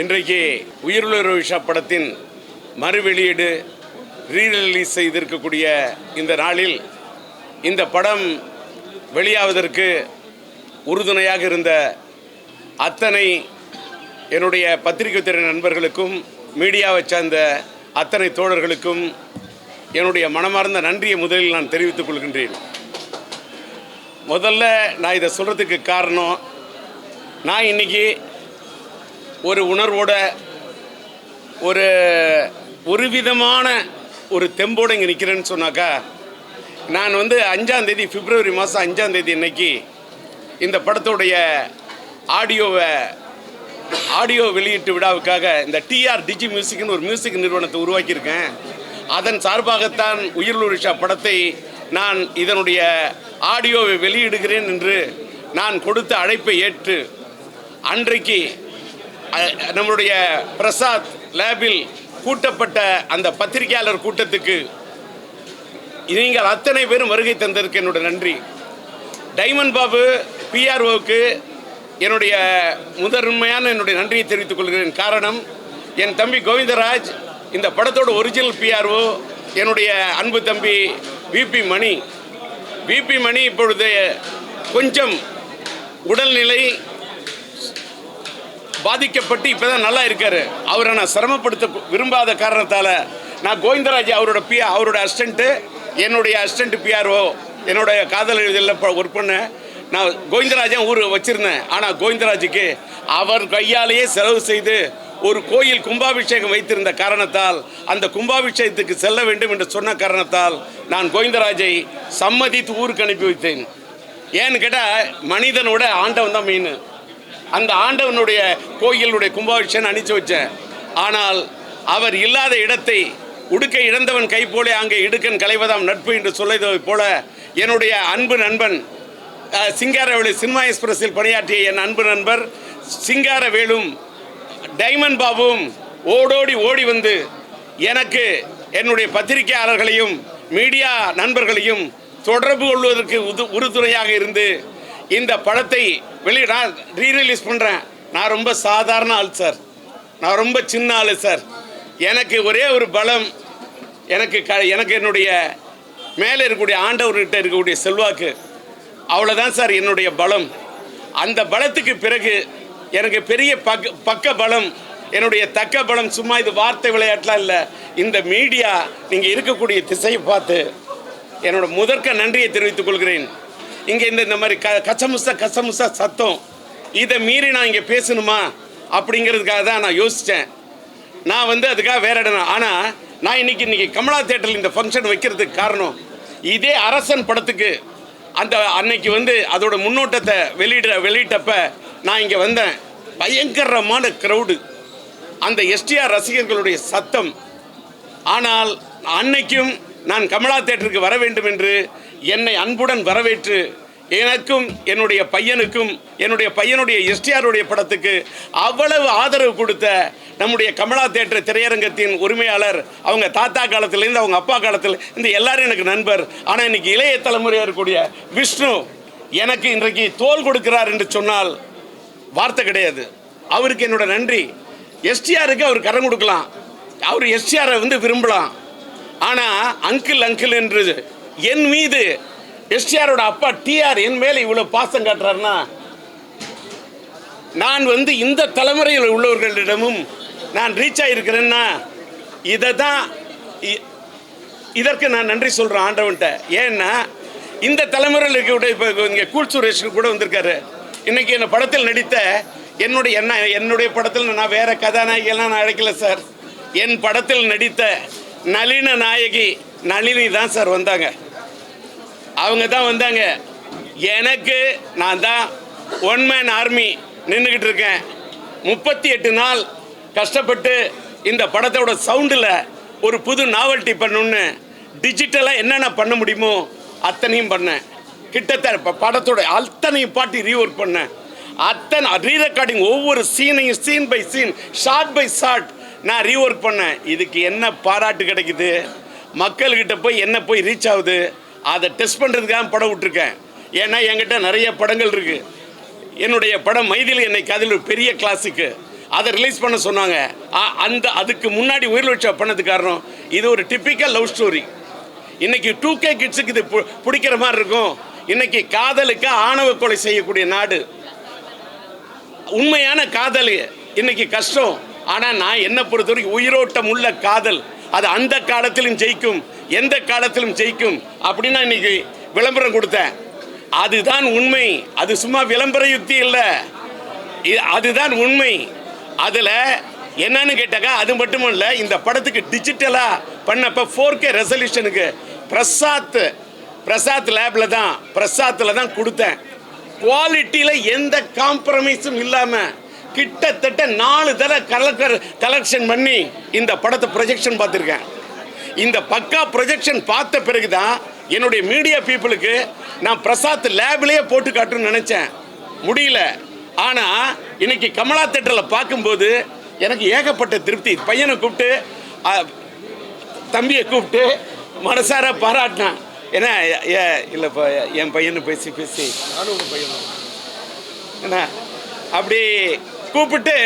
இன்றைக்கு உயிருள்ள விஷா படத்தின் மறுவெளியீடு ரீரிலீஸ் செய்திருக்கக்கூடிய இந்த நாளில் இந்த படம் வெளியாவதற்கு உறுதுணையாக இருந்த அத்தனை என்னுடைய பத்திரிகை துறை நண்பர்களுக்கும் மீடியாவை சார்ந்த அத்தனை தோழர்களுக்கும் என்னுடைய மனமார்ந்த நன்றியை முதலில் நான் தெரிவித்துக் கொள்கின்றேன். முதல்ல நான் இதை சொல்கிறதுக்கு காரணம், நான் இன்றைக்கி ஒரு உணர்வோட ஒரு விதமான ஒரு தெம்போடு இங்கே நிற்கிறேன்னு சொன்னாக்கா, நான் 5ஆம் தேதி பிப்ரவரி மாதம் 5ஆம் தேதி இன்னைக்கு இந்த படத்துடைய ஆடியோ வெளியீட்டு விழாவுக்காக இந்த டிஆர் டிஜி மியூசிக்னு ஒரு மியூசிக் நிறுவனத்தை உருவாக்கியிருக்கேன். அதன் சார்பாகத்தான் உயிருள்ள விஷா படத்தை நான் இதனுடைய ஆடியோவை வெளியிடுகிறேன் என்று நான் கொடுத்த அழைப்பை ஏற்று அன்றைக்கு நம்முடைய பிரசாத் லேபில் கூட்டப்பட்ட அந்த பத்திரிகையாளர் கூட்டத்துக்கு நீங்கள் அத்தனை பேரும் வருகை தந்ததற்கு என்னுடைய நன்றி. டைமண்ட் பாபு பிஆர்ஓவுக்கு என்னுடைய முதன்மையான என்னுடைய நன்றியை தெரிவித்துக் கொள்கிறேன். காரணம், என் தம்பி கோவிந்தராஜ் இந்த படத்தோட ஒரிஜினல் பிஆர்ஓ என்னுடைய அன்பு தம்பி விபி மணி இப்பொழுது கொஞ்சம் உடல்நிலை பாதிக்கப்பட்டு இப்போ தான் நல்லா இருக்காரு. அவரை நான் சிரமப்படுத்த விரும்பாத காரணத்தால் நான் கோவிந்தராஜ் அவரோட அசிஸ்டண்ட்டு, என்னுடைய அசிஸ்டண்ட் பிஆர்ஓ, என்னுடைய காதல் எழுதியில் ஒர்க் பண்ண நான் கோவிந்தராஜன் ஊர் வச்சுருந்தேன். ஆனால் கோவிந்தராஜுக்கு அவர் கையாலேயே செலவு செய்து ஒரு கோயில் கும்பாபிஷேகம் வைத்திருந்த காரணத்தால் அந்த கும்பாபிஷேகத்துக்கு செல்ல வேண்டும் என்று சொன்ன காரணத்தால் நான் கோவிந்தராஜை சம்மதித்து ஊருக்கு அனுப்பி வைத்தேன். ஏன்னு கேட்டால், மனிதனோட ஆண்டவன் தான் மெயின். அந்த ஆண்டவனுடைய கோயிலுடைய கும்பாபிஷேகம் அனுப்பிச்சு வச்சேன். ஆனால் அவர் இல்லாத இடத்தை உடுக்கை இழந்தவன் கை போலே அங்கே இடுக்கன் களைவதாம் நட்பு என்று சொல்வதை போல என்னுடைய அன்பு நண்பன் சிங்காரவேலு சினிமா எக்ஸ்பிரஸில் பணியாற்றிய என் அன்பு நண்பர் சிங்காரவேலும் டைமண்ட் பாபுவும் ஓடி வந்து எனக்கு என்னுடைய பத்திரிகையாளர்களையும் மீடியா நண்பர்களையும் தொடர்பு கொள்வதற்கு உறுதுணையாக இருந்து இந்த படத்தை நான் ரீரிலீஸ் பண்ணுறேன். நான் ரொம்ப சாதாரண ஆள் சார், நான் ரொம்ப சின்ன ஆள் சார். எனக்கு ஒரே ஒரு பலம், எனக்கு என்னுடைய மேலே இருக்கக்கூடிய ஆண்டவர்கிட்ட இருக்கக்கூடிய செல்வாக்கு, அவ்வளோதான் சார் என்னுடைய பலம். அந்த பலத்துக்கு பிறகு எனக்கு பெரிய பக்க பலம், என்னுடைய தக்க பலம் சும்மா இது வார்த்தை விளையாட்டெலாம் இல்லை. இந்த மீடியா நீங்கள் இருக்கக்கூடிய திசையை பார்த்து என்னோட முதற்க நன்றியை தெரிவித்துக் கொள்கிறேன். இங்கே இந்த மாதிரி கசமுசா சத்தம், இதை மீறி நான் இங்கே பேசணுமா அப்படிங்கிறதுக்காக தான் நான் யோசித்தேன். நான் அதுக்காக வேற இடம். ஆனால் நான் இன்னைக்கு கமலா தேட்டரில் இந்த ஃபங்க்ஷன் வைக்கிறதுக்கு காரணம், இதே அரசன் படத்துக்கு அன்னைக்கு அதோட முன்னோட்டத்தை வெளியிட்டப்ப நான் இங்கே வந்தேன். பயங்கரமான க்ரௌடு, அந்த எஸ்டிஆர் ரசிகர்களுடைய சத்தம். ஆனால் அன்னைக்கும் நான் கமலா தேட்டருக்கு வர வேண்டும் என்று என்னை அன்புடன் வரவேற்று எனக்கும் என்னுடைய பையனுடைய எஸ்டிஆருடைய படத்துக்கு அவ்வளவு ஆதரவு கொடுத்த நம்முடைய கமலா தேட்டர் திரையரங்கத்தின் உரிமையாளர், அவங்க தாத்தா காலத்திலேருந்து அவங்க அப்பா காலத்தில் இந்த எல்லாரும் எனக்கு நண்பர். ஆனால் இன்னைக்கு இளைய தலைமுறையாக இருக்கக்கூடிய விஷ்ணு எனக்கு இன்றைக்கு தோள் கொடுக்கிறார் என்று சொன்னால் வார்த்தை கிடையாது. அவருக்கு என்னோட நன்றி. எஸ்டிஆருக்கு அவர் கரம் கொடுக்கலாம், அவர் எஸ்டிஆரை விரும்பலாம். ஆனால் அங்கிள் என்று என் மீது எஸ்டிஆரோட அப்பா டிஆர் என் மேலே இவ்வளோ பாசம் காட்டுறாருன்னா, நான் இந்த தலைமுறையில் உள்ளவர்களிடமும் நான் ரீச் ஆகிருக்கிறேன்னா இதற்கு நான் நன்றி சொல்கிறேன் ஆண்டவன்கிட்ட. ஏன்னா இந்த தலைமுறையில் இருக்கக்கூடிய இப்போ இங்கே கூல் சுரேஷ் கூட வந்திருக்காரு. இன்றைக்கி இந்த படத்தில் நடித்த என்னுடைய படத்தில் நான் வேறு கதாநாயகியெல்லாம் நான் அழைக்கல சார். என் படத்தில் நடித்த நளின நாயகி நளினி தான் சார் வந்தாங்க. அவங்க தான் வந்தாங்க. எனக்கு நான் தான் ஒன் மேன் ஆர்மி நின்றுக்கிட்டு இருக்கேன். 38 நாள் கஷ்டப்பட்டு இந்த படத்தோட சவுண்டில் ஒரு புது நாவல்ட்டி பண்ணணுன்னு டிஜிட்டலாக என்னென்ன பண்ண முடியுமோ அத்தனையும் பண்ணேன். கிட்டத்தட்ட படத்தோட அத்தனை பாட்டி ரீஒர்க் பண்ணேன். அத்தனை ரீரெக்கார்டிங், ஒவ்வொரு சீனையும் scene by scene, shot by shot நான் ரீஒர்க் பண்ணேன். இதுக்கு என்ன பாராட்டு கிடைக்குது, மக்கள்கிட்ட போய் ரீச் ஆகுது, அதை டெஸ்ட் பண்ணுறதுக்காக படம் விட்டுருக்கேன். ஏன்னா என்கிட்ட நிறைய படங்கள் இருக்குது. என்னுடைய படம் மைதிலி என்னைக்கு அதில் ஒரு பெரிய கிளாசிக்கு. அதை ரிலீஸ் பண்ண சொன்னாங்க. அதுக்கு முன்னாடி உயிர்வீழ்ச்சி பண்ணதுக்கு காரணம் இது ஒரு டிப்பிக்கல் லவ் ஸ்டோரி. இன்னைக்கு 2K கிட்ஸுக்கு இது பிடிக்கிற மாதிரி இருக்கும். இன்னைக்கு காதலுக்கு ஆணவ கொலை செய்யக்கூடிய நாடு. உண்மையான காதல் இன்னைக்கு கஷ்டம். ஆனால் நான் என்ன பொறுத்த வரைக்கும் உயிரோட்டம் உள்ள காதல் அது அந்த காலத்திலும் ஜெயிக்கும், எந்த காலத்திலும் ஜெயிக்கும் அப்படின்னு இன்னைக்கு விளம்பரம் கொடுத்தேன். அதுதான் உண்மை. அது சும்மா விளம்பர யுக்தி இல்லை, அதுதான் உண்மை. அதில் என்னன்னு கேட்டாக்கா அது மட்டும் இல்லை, இந்த படத்துக்கு டிஜிட்டலாக பண்ணப்போ 4K ரெசல்யூஷனுக்கு பிரசாத் லேபில் தான் கொடுத்தேன். குவாலிட்டியில் எந்த காம்ப்ரமைஸும் இல்லாமல் கிட்டத்தட்ட 4 தடவை கலெக்ஷன் பண்ணி இந்த படத்தை ப்ரொஜெக்ஷன் பார்த்துருக்கேன். இந்த பக்கா ப்ரொஜெக்ஷன் பார்த்த பிறகு தான் என்னுடைய மீடியா பீப்புளுக்கு நான் பிரசாத் லேபிலேயே போட்டு காட்டுன்னு நினச்சேன், முடியல. ஆனால் இன்னைக்கு கமலா தேட்டரில் பார்க்கும்போது எனக்கு ஏகப்பட்ட திருப்தி. பையனை கூப்பிட்டு தம்பியை கூப்பிட்டு மனசார பாராட்டினான். ஏன்னா இல்லைப்பா என் பையனை பேசி நானும் உங்கள் பையன் என்ன அப்படி கூப்பிட்டு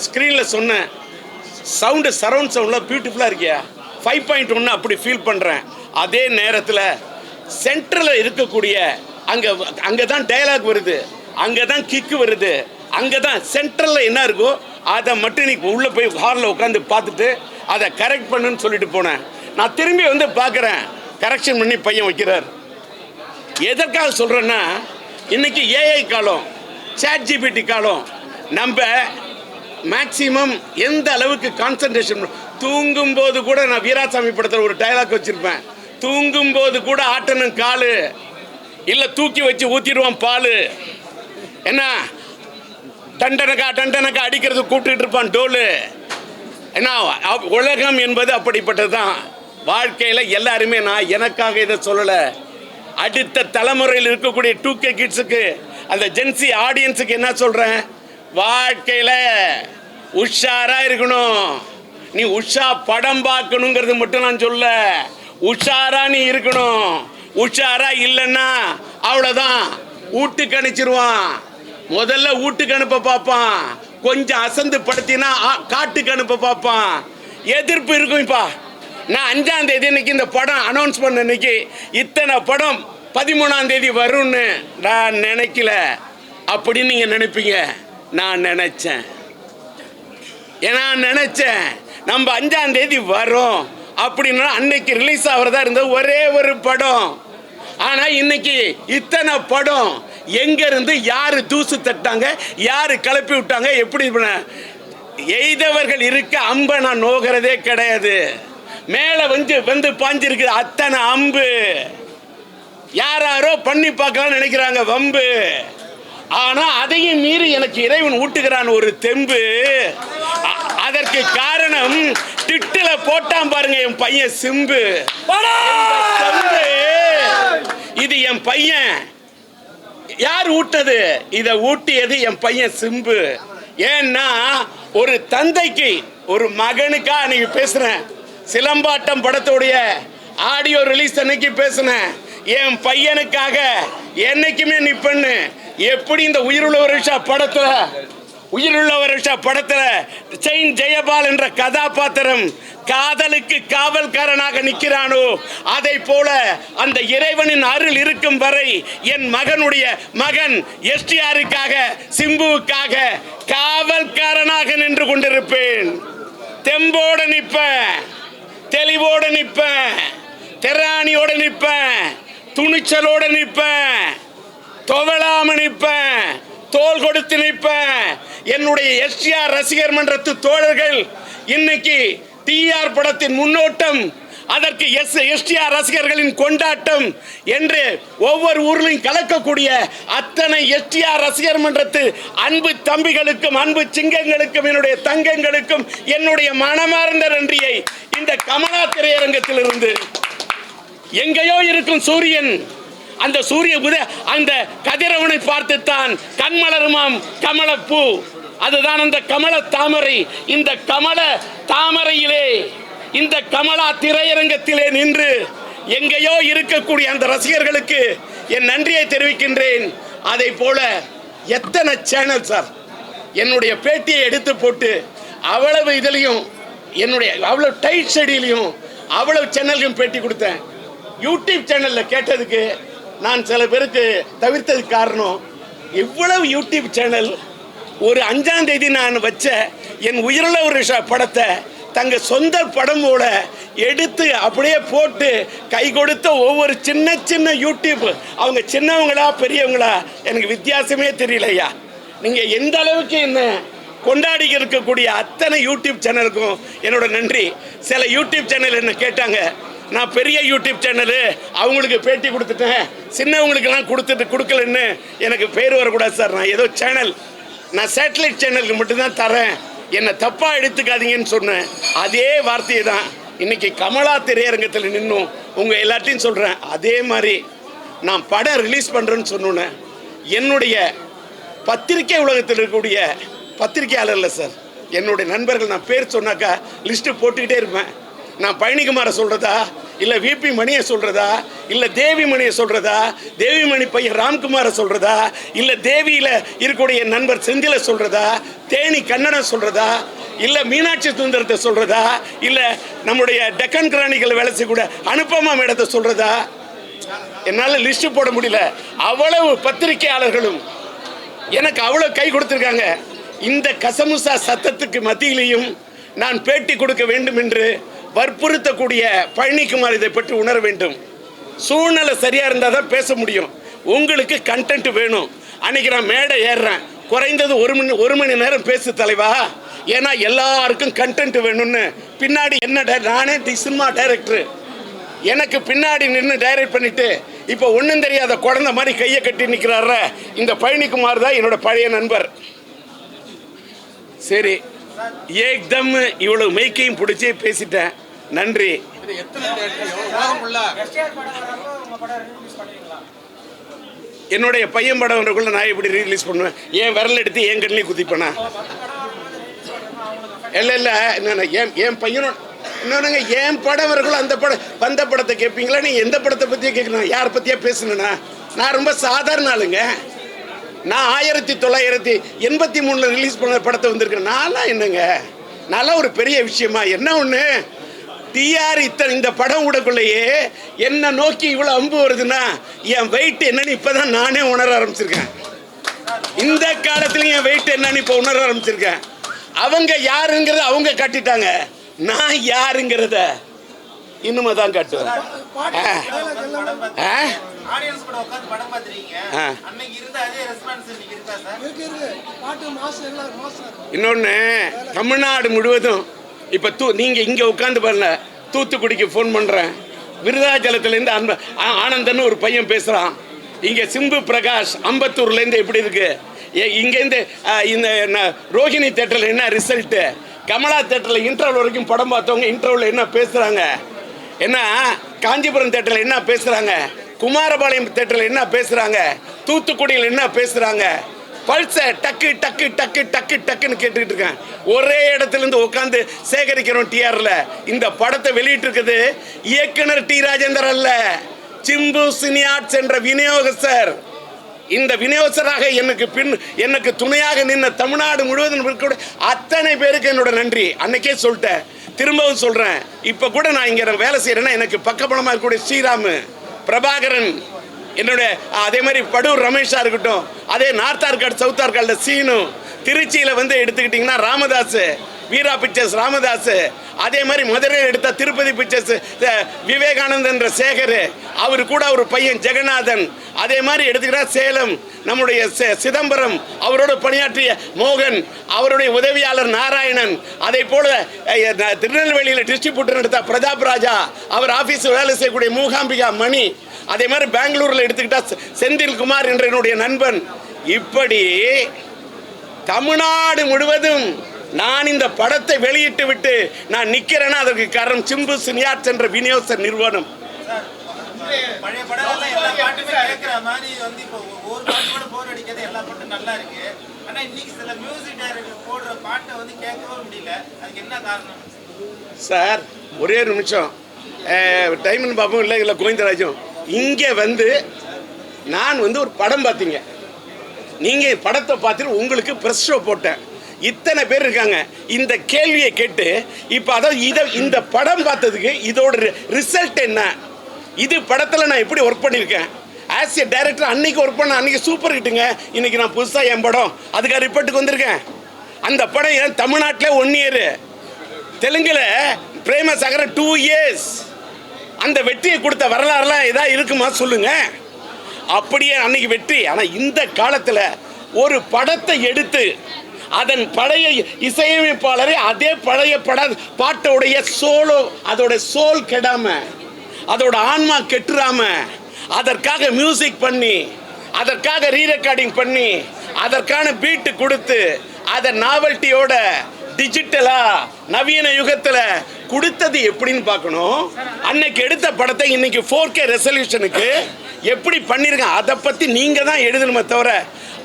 ஸ்க்ரீனில் சொன்னேன். சவுண்டு சரவுண்ட் சவுண்டில் பியூட்டிஃபுல்லாக இருக்கியா, 5.1 அப்படி ஃபீல் பண்ணுறேன். அதே நேரத்தில் சென்டரில் இருக்கக்கூடிய அங்கே தான் டயலாக் வருது, அங்கே தான் கிக்கு வருது, அங்கே தான் சென்ட்ரலில் என்ன இருக்கோ அதை மட்டும் நீ உள்ளே போய் ஹாலில் உட்காந்து பார்த்துட்டு அதை கரெக்ட் பண்ணுன்னு சொல்லிட்டு போனேன். நான் திரும்பி வந்து பார்க்குறேன், கரெக்ஷன் பண்ணி பையன் வைக்கிறார். எதற்காக சொல்கிறேன்னா இன்றைக்கி ஏஐ காலம், ChatGPT காலம். நம்ம மேக்சிமம் எந்த அளவுக்கு கான்சன்ட்ரேஷன், தூங்கும்போது கூட நான் வீராசாமி படத்தில் ஒரு டயலாக் வச்சுருப்பேன், தூங்கும்போது கூட ஆட்டணும் காலு, இல்லை தூக்கி வச்சு ஊற்றிடுவான் பால். என்ன டண்டனக்கா அடிக்கிறது கூப்பிட்டுட்டு இருப்பான் டோலு. ஏன்னா உலகம் என்பது அப்படிப்பட்டது தான். வாழ்க்கையில் எல்லாருமே நான் எனக்காக இதை சொல்லலை, அடுத்த தலைமுறையில் இருக்கக்கூடிய 2K கிட்ஸுக்கு அந்த ஜென்சி ஆடியன்ஸுக்கு என்ன சொல்கிறேன், வாழ்க்கையில் உஷாராக இருக்கணும். நீ படம் பார்க்கணுங்கிறது மட்டும் நான் சொல்ல, உஷாரா நீ இருக்கணும். உஷாரா இல்லைன்னா அவ்வளோதான், வீட்டுக்கு அனுப்பிச்சிருவான். முதல்ல வீட்டுக்கு அனுப்ப பார்ப்பான், கொஞ்சம் அசந்து படுத்தினா காட்டுக்கு அனுப்ப பார்ப்பான். எதிர்ப்பு இருக்கும். இப்போ நான் 5ஆம் தேதி இன்னைக்கு இந்த படம் அனௌன்ஸ் பண்ண இன்னைக்கு இத்தனை படம் 13ஆம் தேதி வரும்னு நான் நினைக்கல. அப்படின்னு நீங்கள் நினைப்பீங்க, நான் நினச்சேன். ஏன்னா நினச்சேன் நம்ம 5ஆம் தேதி வரும் அப்படின்னா அன்னைக்கு ரிலீஸ் ஆகிறதா இருந்த ஒரே ஒரு படம். ஆனால் இன்னைக்கு இத்தனை படம் எங்கேருந்து யார் தூசு தட்டாங்க, யார் கிளப்பி விட்டாங்க, எப்படி எய்தவர்கள் இருக்க அம்பை நான் நோகிறதே கிடையாது. மேலே வந்து பாஞ்சிருக்கு அத்தனை அம்பு. யாரோ பண்ணி பார்க்கலாம்னு நினைக்கிறாங்க வம்பு. ஆனால் அதையும் மீறி எனக்கு இறைவன் ஊட்டுகிறான் ஒரு தெம்பு. அதற்கு காரணம் டிட்டில் போட்டான் பாருங்க என் பையன் சிம்பு. இது என் பையன். யார் ஊட்டது? இதை ஊட்டியது என் பையன் சிம்பு. ஏன்னா ஒரு தந்தைக்கு ஒரு மகனுக்கா அன்னைக்கு பேசுறேன். சிலம்பாட்டம் படத்துடைய ஆடியோ ரிலீஸ் அன்னைக்கு பேசுனேன். என் பையனுக்காக என்னைக்குமே நிப்பண்ணு. எப்படி இந்த உயிருள்ள வருஷா படத்துல செயின் ஜெயபால் என்ற கதாபாத்திரம் காதலுக்கு காவல்காரனாக நிற்கிறானோ அதை போல அந்த இறைவனின் அருள் இருக்கும் வரை என் மகன் எஸ்டிஆருக்காக சிம்புவுக்காக காவல்காரனாக நின்று கொண்டிருப்பேன். தெம்போட நிப்பேன், தெளிவோட நிப்பேன், திராணியோட நிப்பேன், துணிச்சலோட நிப்பேன், துவளாம நிப்பேன், தோல் கொடுத்து நிற்பேன். என்னுடைய எஸ்டிஆர் ரசிகர் மன்றத்து தோழர்கள் இன்னைக்கு டிஆர் படத்தின் முன்னோட்டம், அதற்கு எஸ்டிஆர் ரசிகர்களின் கொண்டாட்டம் என்று ஒவ்வொரு ஊரிலும் கலக்கக்கூடிய அத்தனை எஸ்டிஆர் ரசிகர் மன்றத்து அன்பு தம்பிகளுக்கும் அன்பு சிங்கங்களுக்கும் என்னுடைய தங்கங்களுக்கும் என்னுடைய மனமார்ந்த நன்றியை இந்த கமலா திரையரங்கத்திலிருந்து. எங்கேயோ இருக்கும் சூரியன், அந்த அந்த கதிரவனை பார்த்துத்தான் கண்மலருமாம் கமலப்பூ. அதுதான் அந்த கமல தாமரை. இந்த கமல தாமரையிலே இந்த கமலா திரையரங்கத்திலே நின்று எங்கேயோ இருக்கக்கூடிய அந்த ரசிகர்களுக்கு என் நன்றியை தெரிவிக்கின்றேன். அதை போல எத்தனை சேனல் சார், என்னுடைய பேட்டியை எடுத்து போட்டு அவ்வளவு இதுலையும் என்னுடைய அவ்வளவு டைட் ஷெடியூலையும் அவ்வளவு சேனல்லையும் பேட்டி கொடுத்தேன். யூடியூப் சேனலில் கேட்டதுக்கு நான் சில பேருக்கு தவிர்த்ததுக்கு காரணம், இவ்வளவு யூடியூப் சேனல் ஒரு 5ஆம் தேதி நான் வச்ச என் உயிருள்ள ஒரு படத்தை தங்க சொந்த படம் போல எடுத்து அப்படியே போட்டு கை கொடுத்த ஒவ்வொரு சின்ன சின்ன யூடியூப், அவங்க சின்னவங்களா பெரியவங்களா எனக்கு வித்தியாசமே தெரியலையா. நீங்கள் எந்த அளவுக்கு என்ன கொண்டாடி இருக்கக்கூடிய அத்தனை யூடியூப் சேனலுக்கும் என்னோட நன்றி. சில யூடியூப் சேனல் என்ன கேட்டாங்க, நான் பெரிய யூடியூப் சேனலு அவங்களுக்கு பேட்டி கொடுத்துட்டேன், சின்னவங்களுக்கெல்லாம் கொடுக்கலன்னு எனக்கு பேர் வரக்கூடாது சார். நான் ஏதோ சேனல், நான் சேட்டலைட் சேனலுக்கு மட்டும்தான் தரேன், என்னை தப்பாக எடுத்துக்காதீங்கன்னு சொன்னேன். அதே வார்த்தையை தான் இன்னைக்கு கமலா திரையரங்கத்தில் நின்னும் உங்கள் எல்லாத்தையும் சொல்கிறேன். அதே மாதிரி நான் படம் ரிலீஸ் பண்ணுறேன்னு சொன்னோன்னே என்னுடைய பத்திரிக்கை உலகத்தில் இருக்கக்கூடிய பத்திரிகையாளர்ல சார், என்னுடைய நண்பர்கள் நான் பேர் சொன்னாக்கா லிஸ்ட்டு போட்டுக்கிட்டே இருப்பேன். நான் பழனிக்குமாரை சொல்கிறதா, இல்லை விபி மணியை சொல்கிறதா, இல்லை தேவி மணியை சொல்கிறதா, தேவி மணி பையன் ராம்குமாரை சொல்கிறதா, இல்லை தேவியில் இருக்கக்கூடிய என் நண்பர் செந்திலை சொல்கிறதா, தேனி கண்ணனை சொல்கிறதா, இல்லை மீனாட்சி சுந்தரத்தை சொல்கிறதா, இல்லை நம்முடைய டெக்கன் கிரானிக்கல் வேலை செய்யக்கூட அனுப்பமா மேடத்தை சொல்கிறதா, என்னால் லிஸ்ட்டு போட முடியல. அவ்வளவு பத்திரிகையாளர்களும் எனக்கு அவ்வளோ கை கொடுத்துருக்காங்க. இந்த கசமுசா சத்தத்துக்கு மத்தியிலையும் நான் பேட்டி கொடுக்க வேண்டும் என்று வற்புறுத்தக்கூடிய பழனிக்குமார் இதை பற்றி உணர வேண்டும். சூழ்நிலை சரியாக இருந்தால் தான் பேச முடியும். உங்களுக்கு கண்டென்ட் வேணும். அன்றைக்கி நான் மேடை ஏறுறேன், குறைந்தது ஒரு மணி நேரம் பேசு தலைவா, ஏன்னா எல்லாருக்கும் கண்டென்ட் வேணும்னு. பின்னாடி என்ன, நானே சினிமா டைரக்டரு, எனக்கு பின்னாடி நின்று டைரக்ட் பண்ணிட்டு இப்போ ஒன்றும் தெரியாத குழந்தை மாதிரி கையை கட்டி நிற்கிறார இந்த பழனிக்குமார் தான் என்னோட பழைய நண்பர். சரி, ஏக்தம் இவ்வளவு மெய்க்கையும் பிடிச்சி பேசிட்டேன். நன்றி. என்னுடைய பையன் படம்ன்றக்குள்ள நான் எப்படி ரிலீஸ் பண்ணுவேன்? ஏன் விரல் எடுத்து என் கண்ணிலையும் குதிப்பேனா? இல்லை இல்லை, என் பையனோட இன்னொன்னுங்க, என் படம் வரக்குள்ள அந்த படம் வந்த படத்தை கேட்பீங்களா? நீ எந்த படத்தை பற்றியே கேட்கணும், யாரை பற்றியா பேசணுண்ணா? நான் ரொம்ப சாதாரண ஆளுங்க. நான் 1983 ரிலீஸ் பண்ண படத்தை வந்திருக்கேன். நான்லாம் என்னங்க, நான்லாம் ஒரு பெரிய விஷயமா? என்ன ஒன்று டிஆர் இந்த படம் விடக்குள்ளேயே என்னை நோக்கி இவ்வளோ அம்பு வருதுன்னா என் வெயிட் என்னன்னு இப்போ தான் நானே உணர ஆரம்பிச்சிருக்கேன். இந்த காலத்துலையும் என் வெயிட் என்னன்னு இப்போ உணர ஆரம்பிச்சிருக்கேன். அவங்க யாருங்கிறத அவங்க காட்டிட்டாங்க, நான் யாருங்கிறத இன்னுமே தான் காட்டுவேன். இன்னொன்று, தமிழ்நாடு முழுவதும் இப்போ நீங்கள் இங்கே உட்காந்து பாருங்க, தூத்துக்குடிக்கு ஃபோன் பண்ணுறேன், விருதாச்சலத்துலேருந்து ஆனந்தன்னு ஒரு பையன் பேசுகிறான், இங்கே சிம்பு பிரகாஷ் அம்பத்தூர்லேருந்து எப்படி இருக்கு, இங்கேருந்து இந்த ரோஹிணி தேட்டரில் என்ன ரிசல்ட்டு, கமலா தேட்டரில் இன்டர்வல் வரைக்கும் படம் பார்த்தவங்க இன்டர்வலில் என்ன பேசுகிறாங்க, என்ன காஞ்சிபுரம் தேட்டரில் என்ன பேசுகிறாங்க, குமாரபாளையம் தேட்டரில் என்ன பேசுகிறாங்க, தூத்துக்குடியில் என்ன பேசுகிறாங்க, பல்ஸை டக்கு டக்கு டக்கு டக்கு டக்குன்னு கேட்டுக்கிட்டு இருக்கேன். ஒரே இடத்துலேருந்து உட்காந்து சேகரிக்கிறோம் டிஆரில். இந்த படத்தை வெளியிட்டு இருக்குது இயக்குனர் டி ராஜேந்தர் அல்ல, சிம்பு சினியார்ட்ஸ் என்ற விநியோகஸ்தர். இந்த விநியோகஸ்தராக எனக்கு துணையாக நின்ன தமிழ்நாடு முழுவதும் இருக்கக்கூடிய அத்தனை பேருக்கு என்னோட நன்றி. அன்னைக்கே சொல்லிட்டேன், திரும்பவும் சொல்கிறேன். இப்போ கூட நான் இங்கே வேலை செய்கிறேன்னா எனக்கு பக்கபலமாக இருக்கக்கூடிய ஸ்ரீராமு, பிரபாகரன், என்னுடைய அதே மாதிரி படூர் ரமேஷாக இருக்கட்டும், அதே நார்த் ஆர்காடு சவுத் ஆர்காடில் சீனு, திருச்சியில் வந்து எடுத்துக்கிட்டிங்கன்னா ராமதாஸ், வீரா பிக்சர்ஸ் ராமதாஸ், அதே மாதிரி மதுரையில் எடுத்த திருப்பதி பிக்சர்ஸ் விவேகானந்தன்ற சேகர், அவர் கூட ஒரு பையன் ஜெகநாதன், அதே மாதிரி எடுத்துக்கிட்டா சேலம் நம்முடைய சிதம்பரம், அவரோட பணியாற்றிய மோகன், அவருடைய உதவியாளர் நாராயணன், அதே போல திருநெல்வேலியில் டிஸ்ட்ரிபியூட்டர் எடுத்த பிரதாப் ராஜா, அவர் ஆஃபீஸ் வேலை செய்யக்கூடிய மூகாம்பிகா மணி, அதே மாதிரி பெங்களூரில் எடுத்துக்கிட்டா செந்தில்குமார் என்ற என்னுடைய நண்பன். இப்படி தமிழ்நாடு முழுவதும் நான் இந்த படத்தை வெளியிட்டு விட்டு நான் நிற்கிறேன்னா அதற்கு காரணம் சிம்பு சினியார்ட்ஸ் என்ற விநியோக நிறுவனம். சார் ஒரே ஒரு நிமிஷம், டைமன் பாபும் இல்லை கோவிந்தராஜும் இங்கே வந்து நான் வந்து ஒரு படம் பார்த்தீங்க, நீங்கள் படத்தை பார்த்துட்டு உங்களுக்கு ப்ரெஸ் ஷோ போட்டேன், இத்தனை பேர் இருக்காங்க. இந்த கேள்வியை கேட்டு இப்போ அதாவது இந்த படம் பார்த்ததுக்கு இதோட ரிசல்ட் என்ன? இது படத்தில் நான் எப்படி ஒர்க் பண்ணியிருக்கேன் ஆஸ் ஏ டைரக்டர். அன்னைக்கு ஒர்க் பண்ண அன்னைக்கு சூப்பர் ஹிட்டுங்க. இன்னைக்கு நான் புதுசாக என் படம் அதுக்காக ரிப்போர்ட்டுக்கு வந்திருக்கேன். அந்த படம் ஏன் தமிழ்நாட்டில் 1 இயர், தெலுங்குல பிரேமசாகர 2 இயர்ஸ். அந்த வெற்றியை கொடுத்த வரலாறுலாம் ஏதாவது இருக்குமா சொல்லுங்க. அப்படியே அன்னைக்கு வெற்றி. ஆனால் இந்த காலத்தில் ஒரு படத்தை எடுத்து அதன் பழைய இசையமைப்பாளரை அதே பழைய பாட்டோடைய சோலோ அதோட சோல் கெடாம அதோட ஆன்மா கெட்டுறாம அதற்காக மியூசிக் பண்ணி அதற்காக ரீரெக்கார்டிங் பண்ணி அதற்கான பீட்டு கொடுத்து அதை நாவல்ட்டியோட டிஜிட்டலா நவீன யுகத்தில் கொடுத்தது எப்படின்னு பார்க்கணும். அன்னைக்கு எடுத்த படத்தை இன்னைக்கு 4K ரெசல்யூஷனுக்கு எப்படி பண்ணிருக்காங்க அதை பற்றி நீங்கள் தான் எழுதணுமே தவிர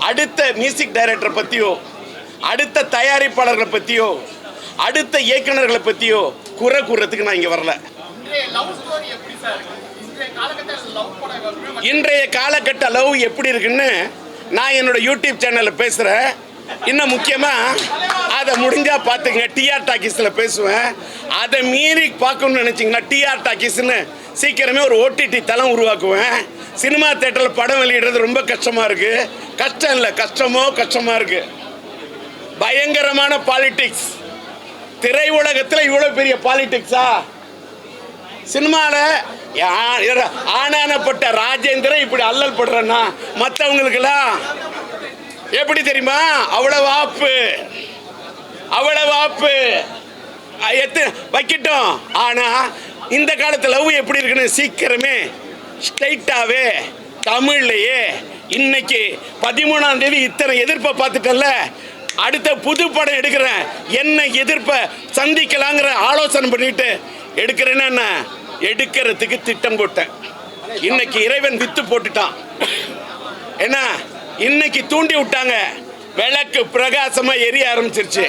அடுத்த மியூசிக் டைரக்டரை பற்றியோ அடுத்த தயாரிப்பாளர்களை பற்றியோ அடுத்த இயக்குநர்களை பற்றியோ குறை கூறத்துக்கு நான் இங்கே வரல. இன்றைய காலகட்ட லவ் எப்படி இருக்குன்னு நான் என்னோட யூடியூப் சேனலில் பேசுகிறேன். இன்னும் முக்கியமாக அதை முடிஞ்சால் பார்த்துங்க, டிஆர் டாக்கீஸில் பேசுவேன். அதை மீறி பார்க்கணும்னு நினச்சிங்கன்னா டிஆர் டாக்கீஸ்ன்னு சீக்கிரமே ஒரு ஓடிடி தளம் உருவாக்குவேன். சினிமா தேட்டரில் படம் வெளியிடுறது ரொம்ப கஷ்டமாக இருக்குது. கஷ்டம் இல்லை, கஷ்டமாக இருக்குது. பயங்கரமான பாலிடிக்ஸ். திரை உலகத்தில் இவ்வளோ பெரிய பாலிடிக்ஸா? சினிமாவில் ஆனானப்பட்ட ராஜேந்திரன் இப்படி அல்லல் படுறேன்னா மற்றவங்களுக்கெல்லாம் எப்படி தெரியுமா? அவ்வளவு ஆப்பு வைக்கட்டும். ஆனால் இந்த காலத்து லவ் எப்படி இருக்குன்னு சீக்கிரமே ஸ்ட்ரைட்டாகவே தமிழ்லையே இன்னைக்கு 13ஆம் தேதி இத்தனை எதிர்ப்பை பார்த்துட்டல, அடுத்த புது படம் எடுக்கிறேன், என்ன எதிர்ப்பை சந்திக்கலாங்கிற ஆலோசனை பண்ணிட்டு எடுக்கிறேன்னா எடுக்கிறதுக்கு திட்டம் போட்டேன். இன்னைக்கு இறைவன் வித்து போட்டுட்டான். என்ன இன்னைக்கு தூண்டி விட்டாங்க, விளக்கு பிரகாசமா எரிய ஆரம்பிச்சிருச்சு.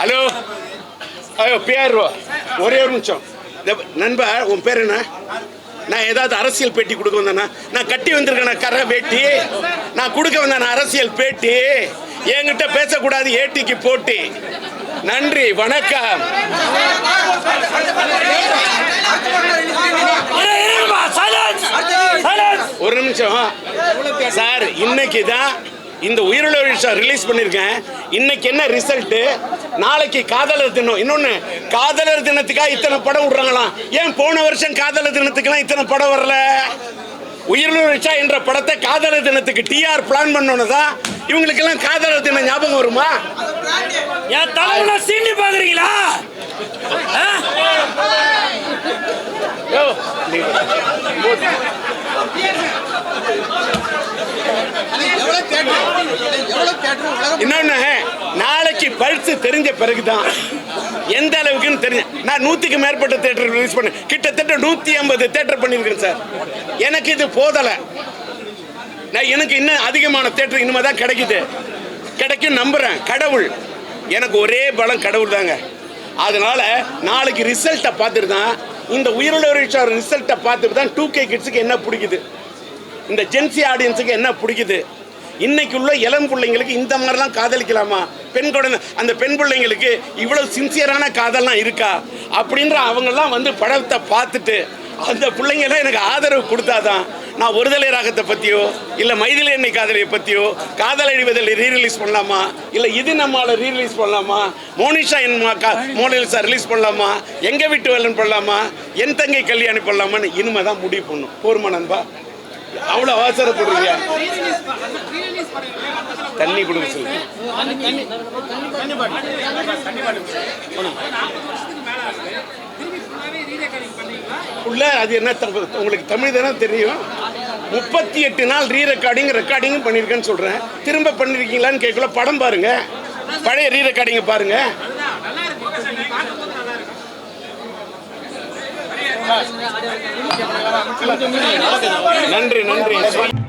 ஹலோ பேர் ஒரே ஒரு நிமிஷம் நண்பா, உன் பேர் என்ன? நான் ஏதாவது அரசியல் பேட்டி கொடுக்க வந்தேன்னா? நான் கட்டி வந்திருக்கேன் கரை பேட்டி, நான் கொடுக்க வந்தேன் அரசியல் பேட்டி. என்கிட்ட பேசக்கூடாது, ஏட்டிக்கு போட்டி. நன்றி, வணக்கம். ஒரு நிமிஷம் சார், இன்னைக்கு தான் இந்த உயிருள்ள விஷயம் ரிலீஸ் பண்ணியிருக்கேன். இன்னைக்கு என்ன ரிசல்ட்டு? நாளைக்கு காதலர் தினம். இன்னொன்று, காதலர் தினத்துக்காக இத்தனை படம் விடுறாங்களாம். ஏன் போன வருஷம் காதலர் தினத்துக்கெல்லாம் இத்தனை படம் வரல? உயிருள்ள விஷயம் என்ற படத்தை காதலர் தினத்துக்கு டிஆர் பிளான் பண்ணோன்னு தான் இவங்களுக்கெல்லாம் காதலர் தினம் ஞாபகம் வருமா? என் தலைவனை சீண்டி பார்க்குறீங்களா? இன்னொன்னு, நாளைக்கு பல்ஸ் தெரிஞ்ச பிறகுதான் எந்த அளவுக்குன்னு தெரிஞ்ச. நான் 100க்கு மேற்பட்ட தியேட்டர் ரிலீஸ் பண்ணேன், கிட்டத்தட்ட 150 தியேட்டர் பண்ணியிருக்கேன் சார். எனக்கு இது போதலை. நான் எனக்கு இன்னும் அதிகமான தியேட்டர் இனிமே தான் கிடைக்கும் நம்புறேன். கடவுள் எனக்கு ஒரே பலம், கடவுள் தாங்க. அதனால நாளைக்கு ரிசல்ட்டை பார்த்துட்டு தான், இந்த உயிருள்ள ரிசல்ட்டை பார்த்துட்டு தான் 2K கிட்ஸுக்கு என்ன பிடிக்குது, இந்த ஜென்சி ஆடியன்ஸுக்கு என்ன பிடிக்குது. இன்னைக்கு உள்ள இளம் பிள்ளைங்களுக்கு இந்த மாதிரிலாம் காதலிக்கலாமா? பெண் குழந்தை அந்த பெண் பிள்ளைங்களுக்கு இவ்வளவு சின்சியரான காதல்லாம் இருக்கா அப்படின்ற அவங்கெல்லாம் வந்து படத்தை பார்த்துட்டு அந்த பிள்ளைங்கெல்லாம் எனக்கு ஆதரவு கொடுத்தாதான் நான் ஒருதலை ராகத்தை பற்றியோ இல்லை மைதிலி எண்ணெய் காதலியை பற்றியோ, காதல் அழிவதில் ரீரிலீஸ் பண்ணலாமா, இல்லை இது நம்மளால் ரீரிலீஸ் பண்ணலாமா, மோனிஷா மோனிஷா ரிலீஸ் பண்ணலாமா, எங்கள் வீட்டு வேலன் பண்ணலாமா, என் தங்கை கல்யாணி பண்ணலாமான்னு இனிமே தான் முடிவு பண்ணும். போர்மா நண்பா, அவ்வளோ அவசரப்படுறீங்க. தண்ணி கொடுக்க சொல்லு. உள்ள அது என்ன உங்களுக்கு தமிழ் தானே தெரியும். 38 நாள் ரெக்கார்டிங் பண்ணியிருக்கேன்னு சொல்கிறேன். திரும்ப பண்ணியிருக்கீங்களான்னு கேட்கல. படம் பாருங்க, பழைய ரீரெக்கார்டிங்கை பாருங்க. நன்றி.